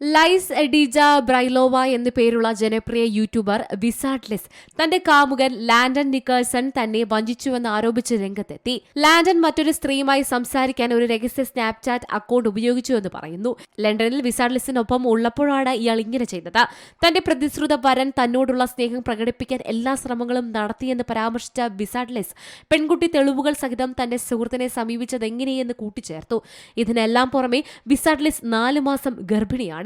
Lies എഡിജ ബ്രൈലോവ എന്നു പേരുള്ള ജനപ്രിയ യൂട്യൂബർ വിസാർഡ് ലിസ് തന്റെ കാമുകൻ ലാൻഡൻ നിക്കേഴ്സൺ തന്നെ വഞ്ചിച്ചുവെന്ന് ആരോപിച്ച് രംഗത്തെത്തി. ലാൻഡൻ മറ്റൊരു സ്ത്രീയുമായി സംസാരിക്കാൻ ഒരു രഹസ്യ സ്നാപ്ചാറ്റ് അക്കൗണ്ട് ഉപയോഗിച്ചുവെന്ന് പറയുന്നു. ലണ്ടനിൽ വിസാർഡ് ലിസിനൊപ്പം ഉള്ളപ്പോഴാണ് ഇയാൾ ഇങ്ങനെ ചെയ്തത്. തന്റെ പ്രതിശ്രുത വരൻ തന്നോടുള്ള സ്നേഹം പ്രകടിപ്പിക്കാൻ എല്ലാ ശ്രമങ്ങളും നടത്തിയെന്ന് പരാമർശിച്ച വിസാർഡ് ലിസ് പെൺകുട്ടി തെളിവുകൾ സഹിതം തന്റെ സുഹൃത്തിനെ സമീപിച്ചത് എങ്ങനെയെന്ന് കൂട്ടിച്ചേർത്തു. ഇതിനെല്ലാം പുറമെ വിസാർഡ് ലിസ് 4 മാസം ഗർഭിണിയാണ്.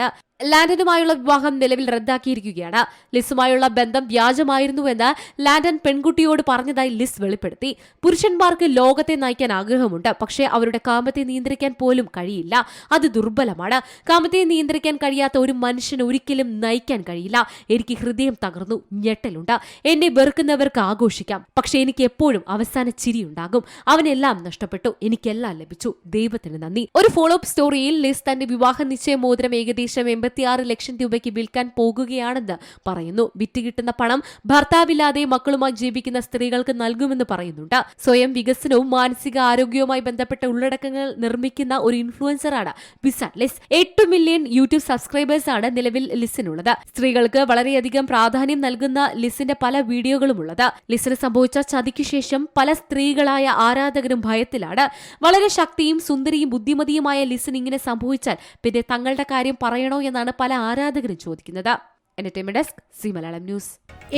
ലാൻഡനുമായുള്ള വിവാഹം നിലവിൽ റദ്ദാക്കിയിരിക്കുകയാണ്. ലിസുമായുള്ള ബന്ധം വ്യാജമായിരുന്നുവെന്ന് ലാൻഡൻ പെൺകുട്ടിയോട് പറഞ്ഞതായി ലിസ് വെളിപ്പെടുത്തി. പുരുഷന്മാർക്ക് ലോകത്തെ നയിക്കാൻ ആഗ്രഹമുണ്ട്, പക്ഷേ അവരുടെ കാമത്തെ നിയന്ത്രിക്കാൻ പോലും കഴിയില്ല. അത് ദുർബലമാണ്. കാമത്തെ നിയന്ത്രിക്കാൻ കഴിയാത്ത ഒരു മനുഷ്യന് ഒരിക്കലും നയിക്കാൻ കഴിയില്ല. എനിക്ക് ഹൃദയം തകർന്നു, ഞെട്ടലുണ്ട്. എന്നെ വെറുക്കുന്നവർക്ക് ആഘോഷിക്കാം, പക്ഷെ എനിക്ക് എപ്പോഴും അവസാന ചിരിയുണ്ടാകും. അവനെല്ലാം നഷ്ടപ്പെട്ടു, എനിക്കെല്ലാം ലഭിച്ചു, ദൈവത്തിന് നന്ദി. ഒരു ഫോളോ അപ്പ് സ്റ്റോറിയിൽ ലിസ് തന്റെ വിവാഹ നിശ്ചയ മോതിരം ഏകദേശം 86 ലക്ഷം രൂപയ്ക്ക് വിൽക്കാൻ പോകുകയാണെന്ന് പറയുന്നു. വിറ്റ് കിട്ടുന്ന പണം ഭർത്താവില്ലാതെ മക്കളുമായി ജീവിക്കുന്ന സ്ത്രീകൾക്ക് നൽകുമെന്ന് പറയുന്നുണ്ട്. സ്വയം വികസനവും മാനസിക ആരോഗ്യവുമായി ബന്ധപ്പെട്ട ഉള്ളടക്കങ്ങൾ നിർമ്മിക്കുന്ന ഒരു ഇൻഫ്ലുവൻസറാണ് wizard Liz. 8 million YouTube subscribers ആണ് നിലവിൽ ലിസിനുള്ളത്. സ്ത്രീകൾക്ക് വളരെയധികം പ്രാധാന്യം നൽകുന്ന ലിസിന്റെ പല വീഡിയോകളുമുള്ളത്. ലിസിന് സംഭവിച്ച ചതിക്ക് ശേഷം പല സ്ത്രീകളായ ആരാധകരും ഭയത്തിലാണ്. വളരെ ശക്തിയും സുന്ദരിയും ബുദ്ധിമതിയുമായ ലിസിന് ഇങ്ങനെ സംഭവിച്ചാൽ പിന്നെ തങ്ങളുടെ കാര്യം പറയണോ എന്നാണ് പല ആരാധകരും ചോദിക്കുന്നത്. Entertainment desk, C Malayalam news.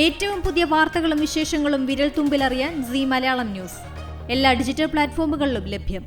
ഏറ്റവും പുതിയ വാർത്തകളും വിശേഷങ്ങളും വിരൽ തുമ്പിലറിയാൻ സി മലയാളം ന്യൂസ് എല്ലാ ഡിജിറ്റൽ പ്ലാറ്റ്ഫോമുകളിലും ലഭ്യം.